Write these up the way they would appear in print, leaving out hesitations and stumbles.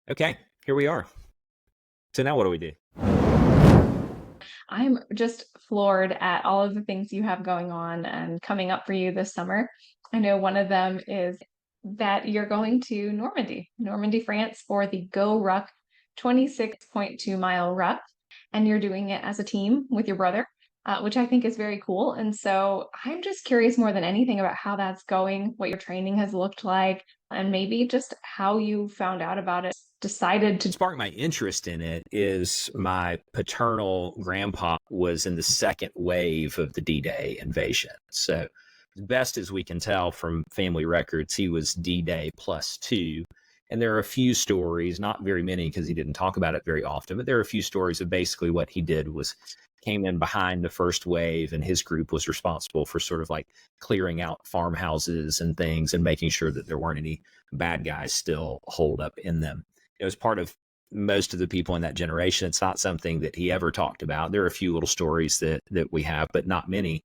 Okay, here we are. So now what do we do? I'm just floored at all of the things you have going on and coming up for you this summer. I know one of them is that you're going to Normandy, France for the Go Ruck 26.2 mile ruck. And you're doing it as a team with your brother, which I think is very cool. And so I'm just curious more than anything about how that's going, what your training has looked like, and maybe just how you found out about it, decided to. Sparked my interest in it is my paternal grandpa was in the second wave of the D-Day invasion. So as best as we can tell from family records, he was D-Day +2. And there are a few stories, not very many because he didn't talk about it very often, but there are a few stories of basically what he did was came in behind the first wave, and his group was responsible for sort of like clearing out farmhouses and things and making sure that there weren't any bad guys still holed up in them. It was part of most of the people in that generation. It's not something that he ever talked about. There are a few little stories that we have, but not many.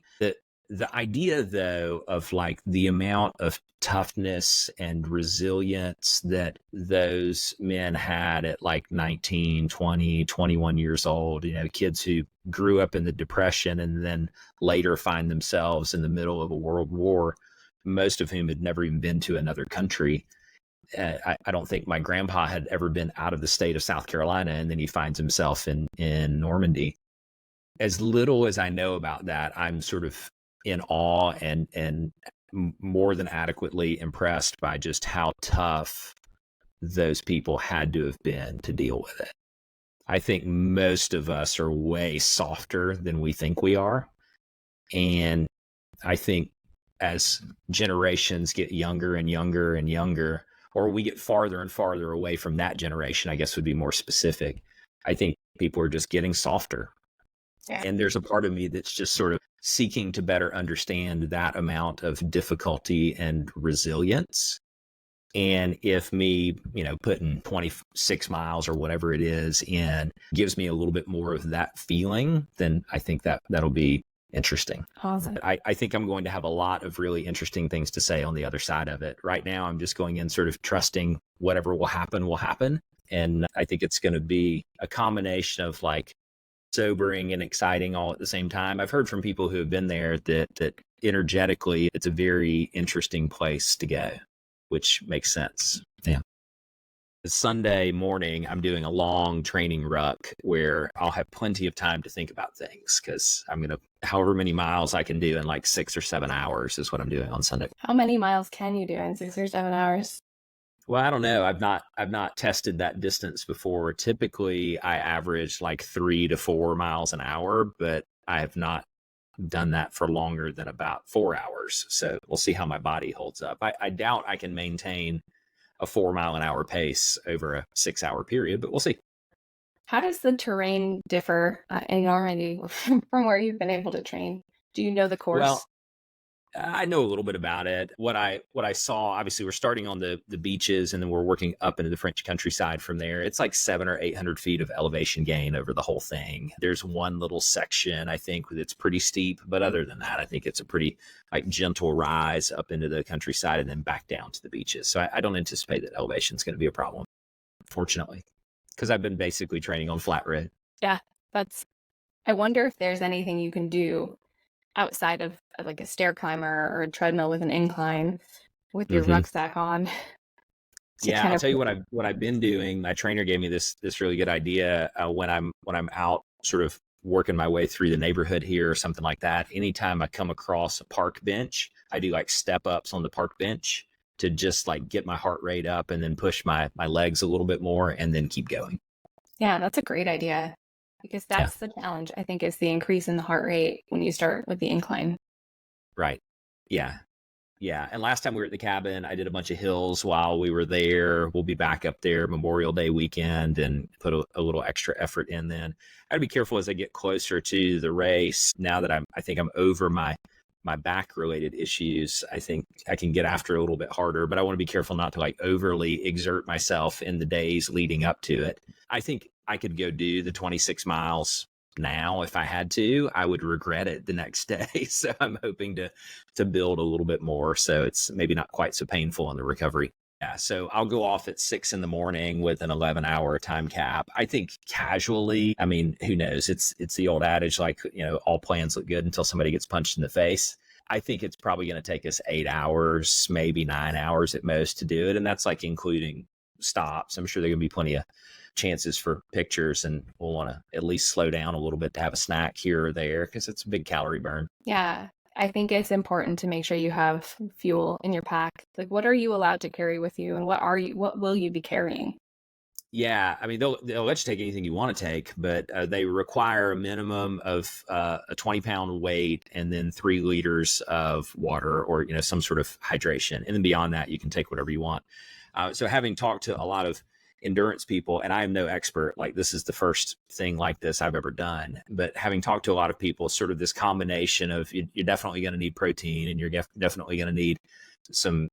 The idea, though, of like the amount of toughness and resilience that those men had at like 19, 20, 21 years old, kids who grew up in the Depression and then later find themselves in the middle of a world war, most of whom had never even been to another country. I don't think my grandpa had ever been out of the state of South Carolina, and then he finds himself in Normandy. As little as I know about that, I'm sort of in awe and more than adequately impressed by just how tough those people had to have been to deal with it. I think most of us are way softer than we think we are. And I think as generations get younger and younger and younger, or we get farther and farther away from that generation, I guess would be more specific, I think people are just getting softer. Yeah. And there's a part of me that's just sort of seeking to better understand that amount of difficulty and resilience. And if me, putting 26 miles or whatever it is in gives me a little bit more of that feeling, then I think that'll be interesting. Awesome. I think I'm going to have a lot of really interesting things to say on the other side of it. Right now, I'm just going in sort of trusting whatever will happen will happen. And I think it's going to be a combination of like sobering and exciting all at the same time. I've heard from people who have been there that energetically, it's a very interesting place to go, which makes sense. Yeah. Sunday morning, I'm doing a long training ruck where I'll have plenty of time to think about things because I'm going to, however many miles I can do in like 6 or 7 hours is what I'm doing on Sunday. How many miles can you do in 6 or 7 hours? Well, I don't know. I've not tested that distance before. Typically, I average like 3 to 4 miles an hour, but I have not done that for longer than about 4 hours. So we'll see how my body holds up. I doubt I can maintain a 4 mile an hour pace over a 6 hour period, but we'll see. How does the terrain differ in Normandy from where you've been able to train? Do you know the course? Well, I know a little bit about it. What I saw, obviously, we're starting on the beaches, and then we're working up into the French countryside from there. It's like 700 or 800 feet of elevation gain over the whole thing. There's one little section, I think, that's pretty steep, but other than that, I think it's a pretty like gentle rise up into the countryside and then back down to the beaches. So I don't anticipate that elevation is going to be a problem, fortunately, because I've been basically training on flat road. Yeah, I wonder if there's anything you can do outside of like a stair climber or a treadmill with an incline with your rucksack on. Yeah, I'll tell you what I've been doing. My trainer gave me this really good idea when I'm out sort of working my way through the neighborhood here or something like that. Anytime I come across a park bench, I do like step ups on the park bench to just like get my heart rate up and then push my legs a little bit more and then keep going. Yeah, that's a great idea. Because that's the challenge, I think, is the increase in the heart rate when you start with the incline. Right. Yeah. Yeah. And last time we were at the cabin, I did a bunch of hills while we were there. We'll be back up there Memorial Day weekend and put a little extra effort in then. I'd be careful as I get closer to the race. Now that I think I'm over my back related issues, I think I can get after it a little bit harder, but I want to be careful not to like overly exert myself in the days leading up to it. I think I could go do the 26 miles now if I had to. I would regret it the next day. So I'm hoping to build a little bit more so it's maybe not quite so painful in the recovery. Yeah, so I'll go off at 6 in the morning with an 11-hour time cap. I think casually, I mean, who knows? It's the old adage, like, all plans look good until somebody gets punched in the face. I think it's probably going to take us 8 hours, maybe 9 hours at most to do it. And that's like including stops. I'm sure there are going to be plenty of chances for pictures, and we'll want to at least slow down a little bit to have a snack here or there because it's a big calorie burn. Yeah. I think it's important to make sure you have fuel in your pack. Like, what are you allowed to carry with you, and what will you be carrying? Yeah, I mean, they'll let you take anything you want to take, but they require a minimum of a 20-pound weight and then 3 liters of water or some sort of hydration, and then beyond that, you can take whatever you want. So, having talked to a lot of endurance people, and I am no expert, like this is the first thing like this I've ever done, but having talked to a lot of people, sort of this combination of you're definitely going to need protein, and you're definitely going to need some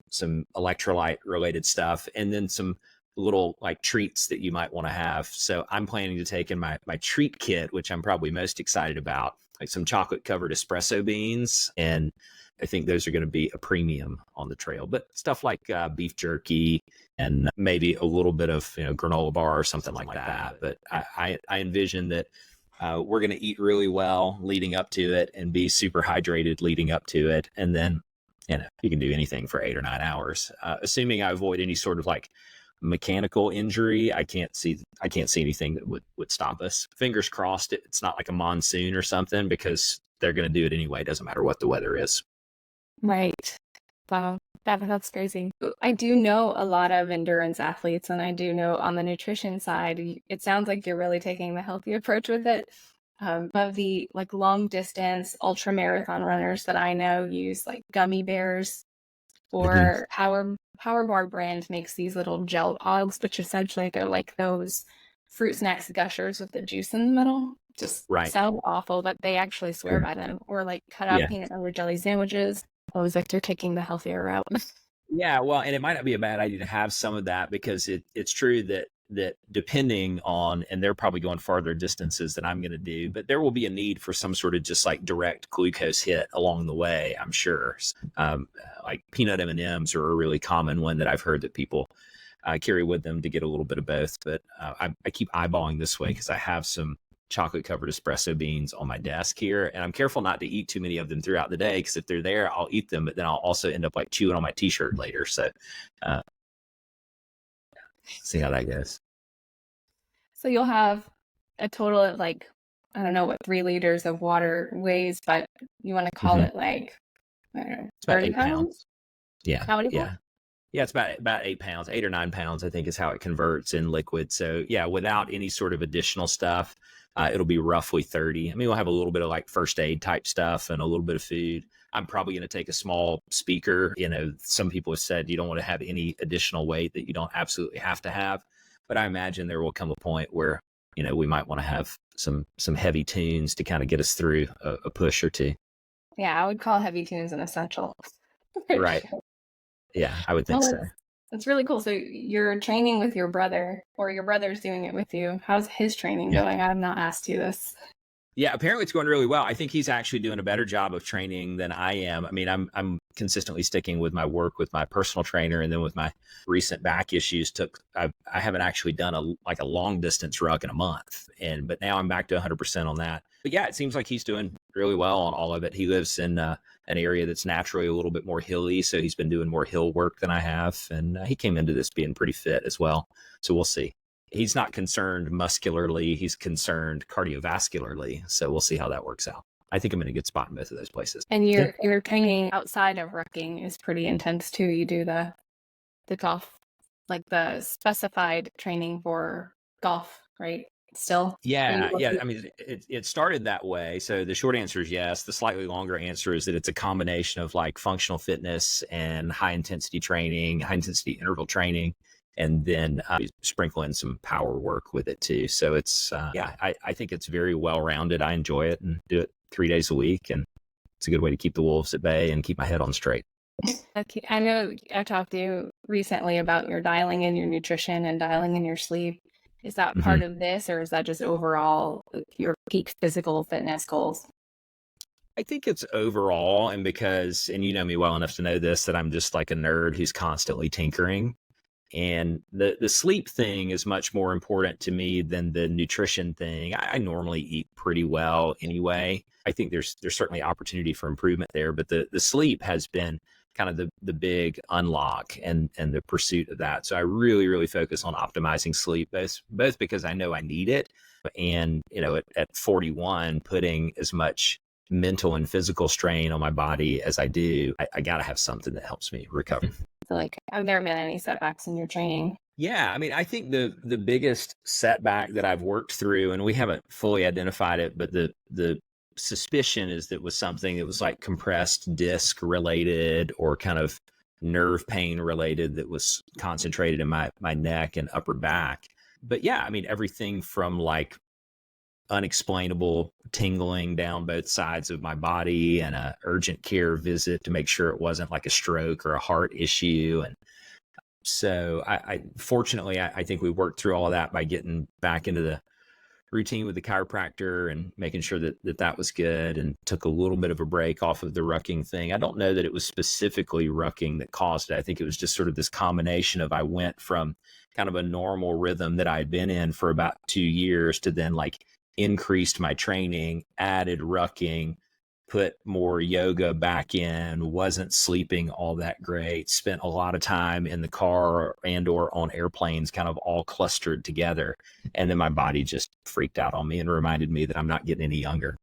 electrolyte related stuff, and then some little like treats that you might want to have. So I'm planning to take in my treat kit, which I'm probably most excited about, like some chocolate covered espresso beans. And I think those are going to be a premium on the trail, but stuff like beef jerky and maybe a little bit of, granola bar or something like that. But I envision that we're going to eat really well leading up to it and be super hydrated leading up to it. And then, you can do anything for 8 or 9 hours, assuming I avoid any sort of like mechanical injury. I can't see anything that would stop us. Fingers crossed it's not like a monsoon or something, because they're going to do it anyway. Doesn't matter what the weather is. Right. Wow. That's crazy. I do know a lot of endurance athletes, and I do know on the nutrition side, it sounds like you're really taking the healthy approach with it. Of the like long distance ultra marathon runners that I know use like gummy bears, or Power Bar brand makes these little gel pods, which essentially they're like those fruit snacks gushers with the juice in the middle. Just Right. sound awful, but they actually swear by them. Or like cut out peanut butter jelly sandwiches. I was like, they're taking the healthier route. Yeah, well, and it might not be a bad idea to have some of that, because it's true that depending on, and they're probably going farther distances than I'm going to do, but there will be a need for some sort of just like direct glucose hit along the way, I'm sure. Like peanut M&Ms are a really common one that I've heard that people carry with them to get a little bit of both. But I keep eyeballing this way because I have some chocolate covered espresso beans on my desk here, and I'm careful not to eat too many of them throughout the day, because if they're there, I'll eat them, but then I'll also end up like chewing on my t-shirt later. So see how that goes. So you'll have a total of like, I don't know what 3 liters of water weighs, but you want to call it like, I don't know, It's about 30 8 pounds. Yeah. How many Yeah. pounds? Yeah, it's about 8 pounds, 8 or 9 pounds, I think, is how it converts in liquid. So yeah, without any sort of additional stuff, it'll be roughly 30. I mean, we'll have a little bit of like first aid type stuff and a little bit of food. I'm probably going to take a small speaker. Some people have said you don't want to have any additional weight that you don't absolutely have to have. But I imagine there will come a point where, we might want to have some heavy tunes to kind of get us through a push or two. Yeah, I would call heavy tunes an essential. Right. Yeah, I would think so. That's really cool. So you're training with your brother, or your brother's doing it with you. How's his training going? I've not asked you this. Yeah, apparently it's going really well. I think he's actually doing a better job of training than I am. I mean, I'm consistently sticking with my work with my personal trainer, and then with my recent back issues, I haven't actually done a long distance ruck in a month, but now I'm back to 100% on that. But yeah, it seems like he's doing really well on all of it. He lives in an area that's naturally a little bit more hilly, so he's been doing more hill work than I have, and he came into this being pretty fit as well. So we'll see. He's not concerned muscularly, he's concerned cardiovascularly. So we'll see how that works out. I think I'm in a good spot in both of those places. And your training outside of rucking is pretty intense too. You do the golf, like the specified training for golf, right? Still? Yeah. I mean, it started that way. So the short answer is yes. The slightly longer answer is that it's a combination of like functional fitness and high intensity training, high intensity interval training, and then sprinkle in some power work with it too. So it's, I think it's very well-rounded. I enjoy it and do it 3 days a week. And it's a good way to keep the wolves at bay and keep my head on straight. I know I talked to you recently about your dialing in your nutrition and dialing in your sleep. Is that part of this, or is that just overall your peak physical fitness goals? I think it's overall, and you know me well enough to know this, that I'm just like a nerd who's constantly tinkering. And the sleep thing is much more important to me than the nutrition thing. I normally eat pretty well anyway. I think there's certainly opportunity for improvement there, but the sleep has been kind of the big unlock and the pursuit of that. So I really, really focus on optimizing sleep, both because I know I need it, and at 41, putting as much mental and physical strain on my body as I do, I got to have something that helps me recover. So like, have there been any setbacks in your training? Yeah, I mean, I think the biggest setback that I've worked through, and we haven't fully identified it, but the suspicion is that it was something that was like compressed disc related or kind of nerve pain related that was concentrated in my neck and upper back. But yeah, I mean, everything from like unexplainable tingling down both sides of my body and a urgent care visit to make sure it wasn't like a stroke or a heart issue. And so I fortunately, I think we worked through all of that by getting back into the routine with the chiropractor and making sure that was good, and took a little bit of a break off of the rucking thing. I don't know that it was specifically rucking that caused it. I think it was just sort of this combination of I went from kind of a normal rhythm that I had been in for about 2 years to then like increased my training, added rucking, put more yoga back in, wasn't sleeping all that great, spent a lot of time in the car or on airplanes, kind of all clustered together. And then my body just freaked out on me and reminded me that I'm not getting any younger.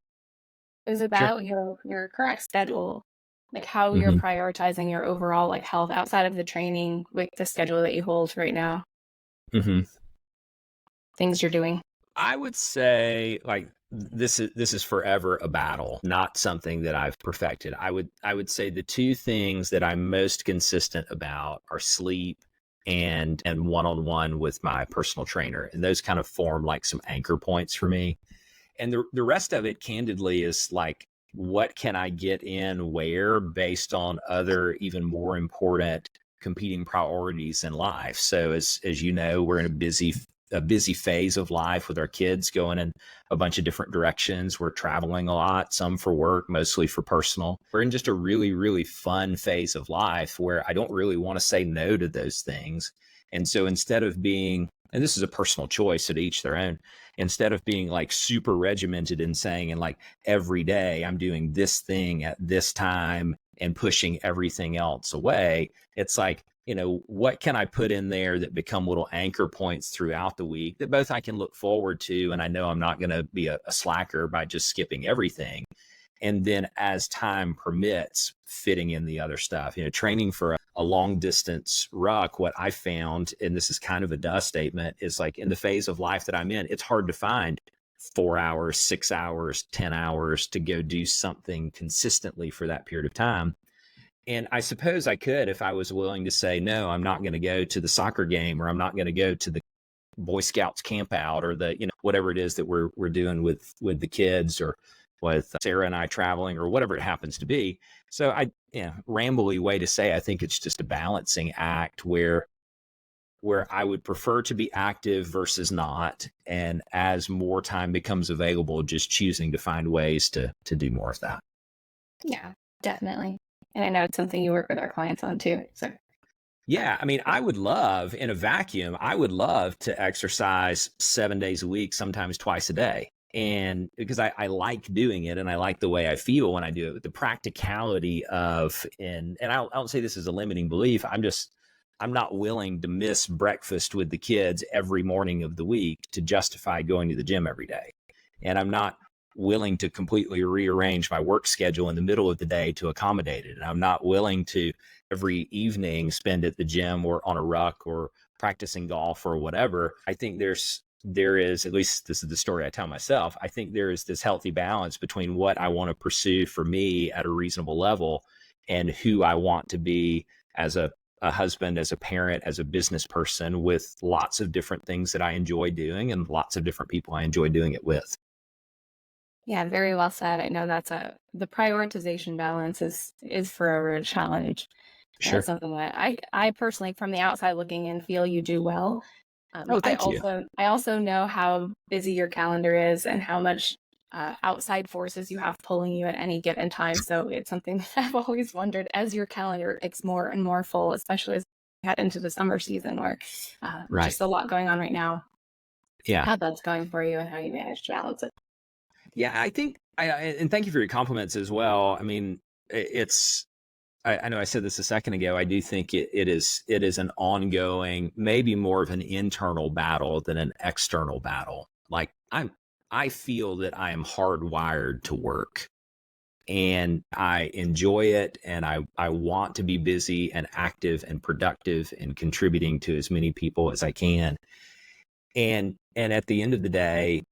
It was about your current schedule, like how you're prioritizing your overall like health outside of the training with the schedule that you hold right now. Things you're doing. I would say like this is forever a battle, not something that I've perfected. I would say the two things that I'm most consistent about are sleep and one-on-one with my personal trainer. And those kind of form like some anchor points for me. And the rest of it, candidly, is like, what can I get in where based on other even more important competing priorities in life. So as you know, we're in a busy phase of life with our kids going in a bunch of different directions. We're traveling a lot, some for work, mostly for personal. We're in just a really, really fun phase of life where I don't really want to say no to those things. And so instead of being, and this is a personal choice, so to each their own, instead of being like super regimented and saying, and like every day I'm doing this thing at this time and pushing everything else away, it's like, what can I put in there that become little anchor points throughout the week that both I can look forward to, and I know I'm not going to be a slacker by just skipping everything. And then as time permits, fitting in the other stuff, training for a long distance ruck. What I found, and this is kind of a dust statement, is like in the phase of life that I'm in, it's hard to find 4 hours, 6 hours, 10 hours to go do something consistently for that period of time. And I suppose I could, if I was willing to say, no, I'm not going to go to the soccer game, or I'm not going to go to the Boy Scouts camp out, or the, whatever it is that we're doing with the kids, or with Sarah and I traveling, or whatever it happens to be. So rambly way to say, I think it's just a balancing act where I would prefer to be active versus not. And as more time becomes available, just choosing to find ways to do more of that. Yeah, definitely. And I know it's something you work with our clients on too. So yeah, I mean, I would love, in a vacuum, I would love to exercise 7 days a week, sometimes twice a day. And because I like doing it, and I like the way I feel when I do it, with the practicality of, and I don't say this is a limiting belief. I'm not willing to miss breakfast with the kids every morning of the week to justify going to the gym every day. And I'm not willing to completely rearrange my work schedule in the middle of the day to accommodate it. And I'm not willing to every evening spend at the gym or on a ruck or practicing golf or whatever. I think there is, at least this is the story I tell myself, I think there is this healthy balance between what I want to pursue for me at a reasonable level and who I want to be as a husband, as a parent, as a business person, with lots of different things that I enjoy doing and lots of different people I enjoy doing it with. Yeah, very well said. I know that's the prioritization balance is forever a challenge. Sure. That's something that I personally, from the outside looking in, feel you do well. Thank you. I also know how busy your calendar is and how much outside forces you have pulling you at any given time. So it's something that I've always wondered, as your calendar gets more and more full, especially as head into the summer season where Right. just a lot going on right now. Yeah. How that's going for you and how you manage to balance it. Yeah, I think, and thank you for your compliments as well. I mean, I know I said this a second ago. I do think it is an ongoing, maybe more of an internal battle than an external battle. Like I feel that I am hardwired to work, and I enjoy it, and I want to be busy and active and productive and contributing to as many people as I can. And at the end of the day,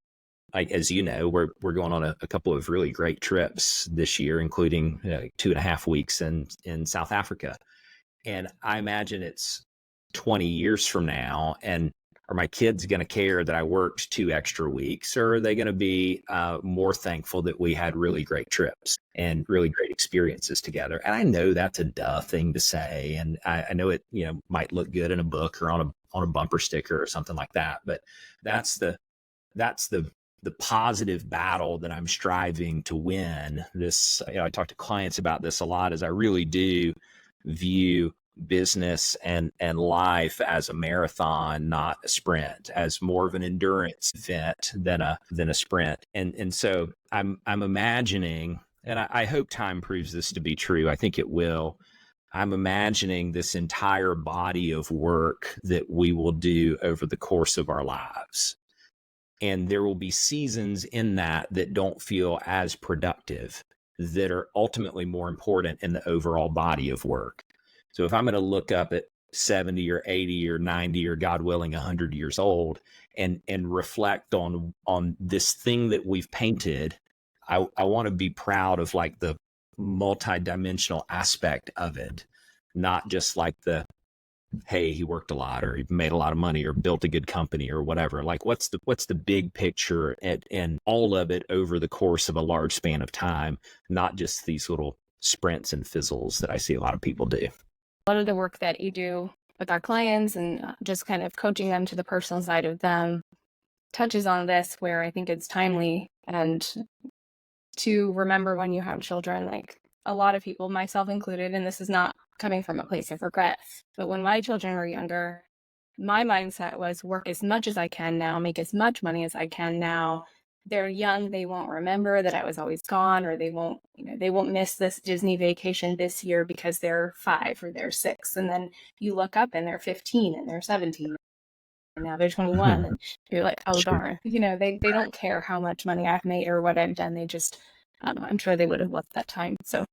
like, as you know, we're going on a couple of really great trips this year, including 2.5 weeks in South Africa. And I imagine it's 20 years from now, and are my kids going to care that I worked 2 extra weeks, or are they going to be more thankful that we had really great trips and really great experiences together? And I know that's a duh thing to say, and I know it might look good in a book or on a bumper sticker or something like that, but that's the positive battle that I'm striving to win. This, I talk to clients about this a lot, as I really do view business and life as a marathon, not a sprint, as more of an endurance event than a sprint. And so I'm imagining, and I hope time proves this to be true. I think it will. I'm imagining this entire body of work that we will do over the course of our lives. And there will be seasons in that don't feel as productive, that are ultimately more important in the overall body of work. So if I'm going to look up at 70 or 80 or 90 or, God willing, 100 years old and reflect on this thing that we've painted, I want to be proud of like the multidimensional aspect of it, not just like the, hey, he worked a lot, or he made a lot of money, or built a good company, or whatever. Like, what's the big picture, and all of it over the course of a large span of time, not just these little sprints and fizzles that I see a lot of people do. A lot of the work that you do with our clients and just kind of coaching them to the personal side of them touches on this, where I think it's timely and to remember when you have children. Like, a lot of people, myself included, and this is not coming from a place of regret, but when my children were younger, my mindset was work as much as I can now, make as much money as I can now. They're young, they won't remember that I was always gone, or they won't miss this Disney vacation this year because they're 5 or they're 6. And then you look up and they're 15 and they're 17 and now they're 21 and you're like, oh darn, they don't care how much money I've made or what I've done. They just, I'm sure they would have loved that time. So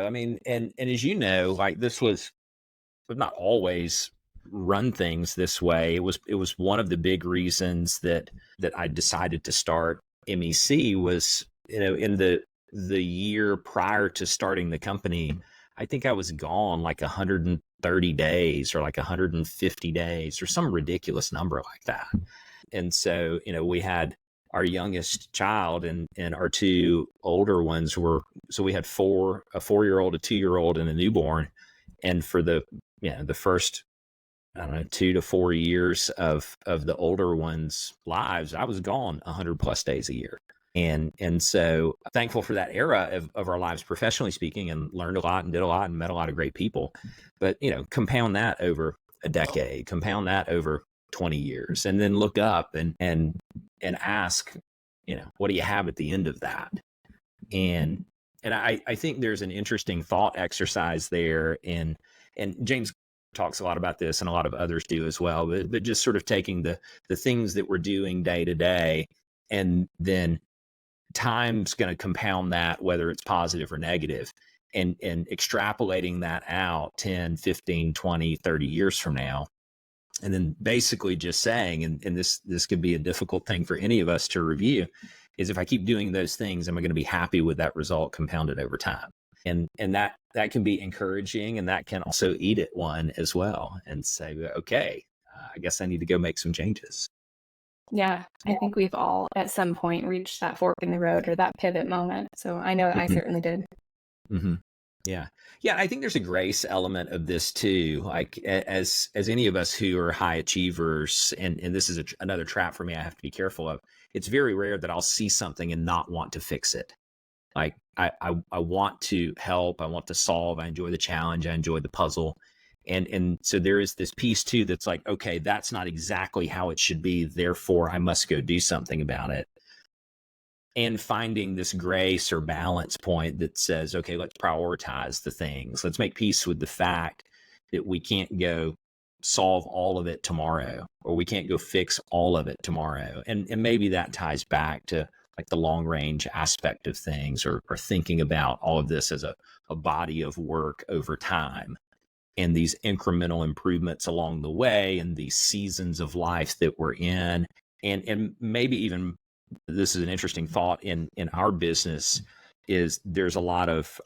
I mean, and as you know, like, this was not always run things this way. It was one of the big reasons that I decided to start MEC was, in the year prior to starting the company, I think I was gone like 130 days or like 150 days or some ridiculous number like that. And so, we had our youngest child and our 2 older ones so we had a 4-year-old, a 2-year-old, and a newborn. And for the first, I don't know, 2 to 4 years of the older ones' lives, I was gone 100+ days a year. And so thankful for that era of our lives, professionally speaking, and learned a lot and did a lot and met a lot of great people. But, compound that over a decade, compound that over 20 years, and then look up and ask, what do you have at the end of that? And I think there's an interesting thought exercise there. And James talks a lot about this, and a lot of others do as well, but just sort of taking the things that we're doing day to day, and then time's going to compound that, whether it's positive or negative, and extrapolating that out 10, 15, 20, 30 years from now. And then basically just saying, and this could be a difficult thing for any of us to review, is if I keep doing those things, am I going to be happy with that result compounded over time? And that can be encouraging, and that can also eat at one as well and say, okay, I guess I need to go make some changes. Yeah, I think we've all at some point reached that fork in the road or that pivot moment. So I know I certainly did. Mm-hmm. Yeah. I think there's a grace element of this too. Like, as any of us who are high achievers, and this is another trap for me I have to be careful of. It's very rare that I'll see something and not want to fix it. Like, I want to help, I want to solve, I enjoy the challenge, I enjoy the puzzle. And so there is this piece too that's like, okay, that's not exactly how it should be, therefore I must go do something about it. And finding this grace or balance point that says, okay, let's prioritize the things. Let's make peace with the fact that we can't go solve all of it tomorrow, or we can't go fix all of it tomorrow. And maybe that ties back to like the long range aspect of things, or thinking about all of this as a body of work over time, and these incremental improvements along the way, and these seasons of life that we're in. And maybe even, this is an interesting thought in our business, is there's a lot of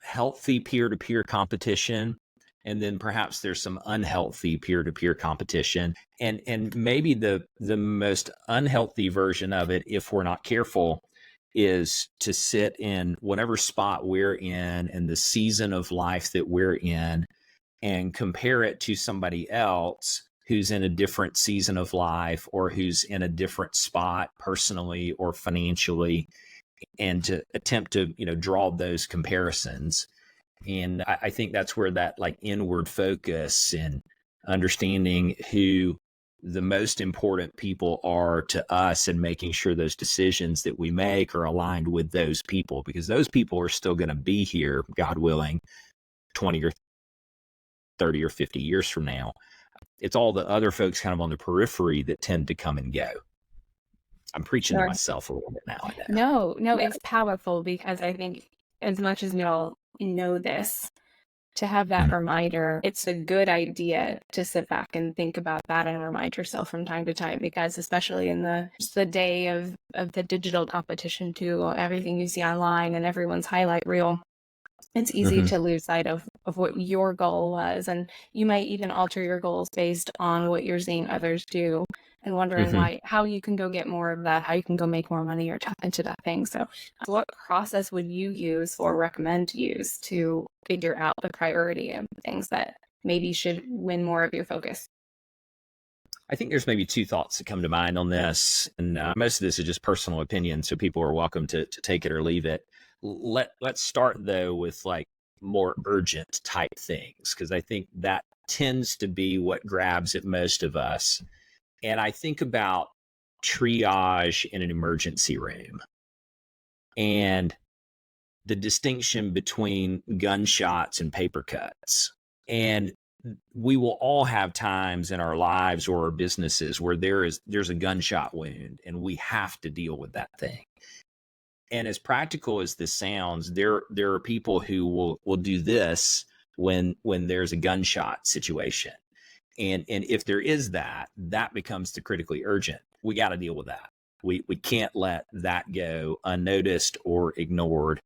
healthy peer-to-peer competition, and then perhaps there's some unhealthy peer-to-peer competition, and maybe the most unhealthy version of it, if we're not careful, is to sit in whatever spot we're in and the season of life that we're in, and compare it to somebody else who's in a different season of life, or who's in a different spot personally or financially, and to attempt to, draw those comparisons. And I think that's where that like inward focus and understanding who the most important people are to us, and making sure those decisions that we make are aligned with those people, because those people are still going to be here, God willing, 20 or 30 or 50 years from now. It's all the other folks kind of on the periphery that tend to come and go. I'm preaching to myself a little bit now, I know. No, it's powerful, because I think as much as we all know this, to have that reminder, it's a good idea to sit back and think about that and remind yourself from time to time, because especially in the day of the digital competition too, everything you see online and everyone's highlight reel, it's easy to lose sight of what your goal was. And you might even alter your goals based on what you're seeing others do, and wondering how you can go get more of that, how you can go make more money or tap into that thing. So what process would you use or recommend to use to figure out the priority of things that maybe should win more of your focus? I think there's maybe two thoughts that come to mind on this. And most of this is just personal opinion, so people are welcome to take it or leave it. Let's start though with like more urgent type things, because I think that tends to be what grabs at most of us. And I think about triage in an emergency room, and the distinction between gunshots and paper cuts. And we will all have times in our lives or our businesses where there's a gunshot wound, and we have to deal with that thing. And as practical as this sounds, there are people who will do this when there's a gunshot situation. And if there is that becomes the critically urgent. We got to deal with that. We can't let that go unnoticed or ignored.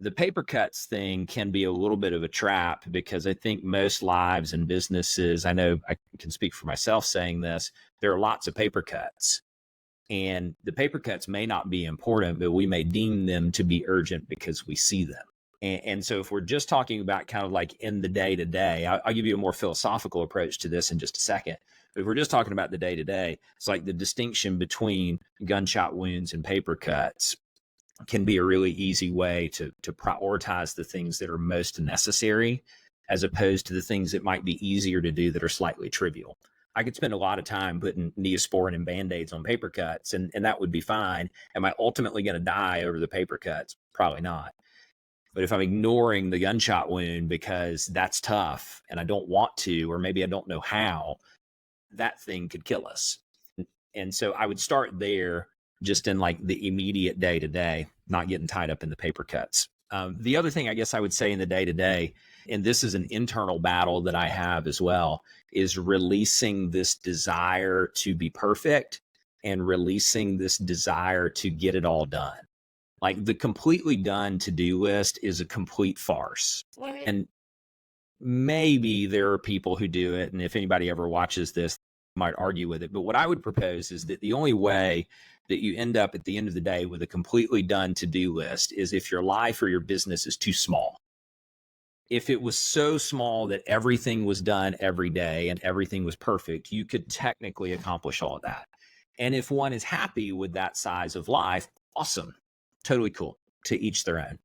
The paper cuts thing can be a little bit of a trap, because I think most lives and businesses, I know I can speak for myself saying this, there are lots of paper cuts. And the paper cuts may not be important, but we may deem them to be urgent because we see them. And so if we're just talking about kind of like in the day to day, I'll give you a more philosophical approach to this in just a second. But if we're just talking about the day to day, it's like the distinction between gunshot wounds and paper cuts can be a really easy way to prioritize the things that are most necessary, as opposed to the things that might be easier to do that are slightly trivial. I could spend a lot of time putting Neosporin and Band-Aids on paper cuts, and that would be fine. Am I ultimately going to die over the paper cuts? Probably not. But if I'm ignoring the gunshot wound because that's tough and I don't want to, or maybe I don't know how, that thing could kill us. And so I would start there, just in like the immediate day to day, not getting tied up in the paper cuts. The other thing I guess I would say in the day to day, and this is an internal battle that I have as well, is releasing this desire to be perfect and releasing this desire to get it all done. Like the completely done to-do list is a complete farce. And maybe there are people who do it, and if anybody ever watches this, might argue with it. But what I would propose is that the only way that you end up at the end of the day with a completely done to-do list is if your life or your business is too small. If it was so small that everything was done every day and everything was perfect, you could technically accomplish all of that. And if one is happy with that size of life, awesome, totally cool, to each their own.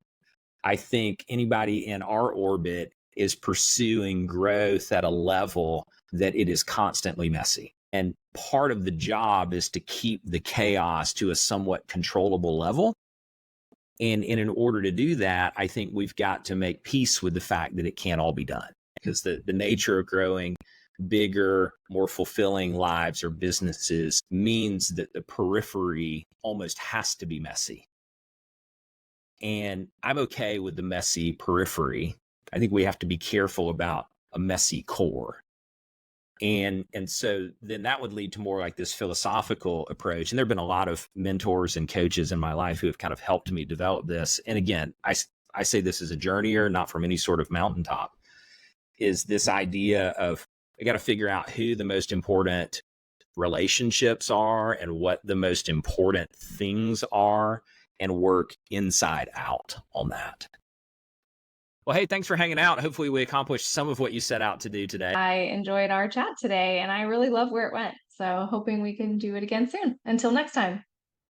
I think anybody in our orbit is pursuing growth at a level that it is constantly messy. And part of the job is to keep the chaos to a somewhat controllable level. And in order to do that, I think we've got to make peace with the fact that it can't all be done, because the nature of growing bigger, more fulfilling lives or businesses means that the periphery almost has to be messy. And I'm okay with the messy periphery. I think we have to be careful about a messy core. And so then that would lead to more like this philosophical approach. And there have been a lot of mentors and coaches in my life who have kind of helped me develop this. And again, I say this as a journeyer, not from any sort of mountaintop, is this idea of I got to figure out who the most important relationships are and what the most important things are and work inside out on that. Well, hey, thanks for hanging out. Hopefully we accomplished some of what you set out to do today. I enjoyed our chat today and I really love where it went. So hoping we can do it again soon. Until next time.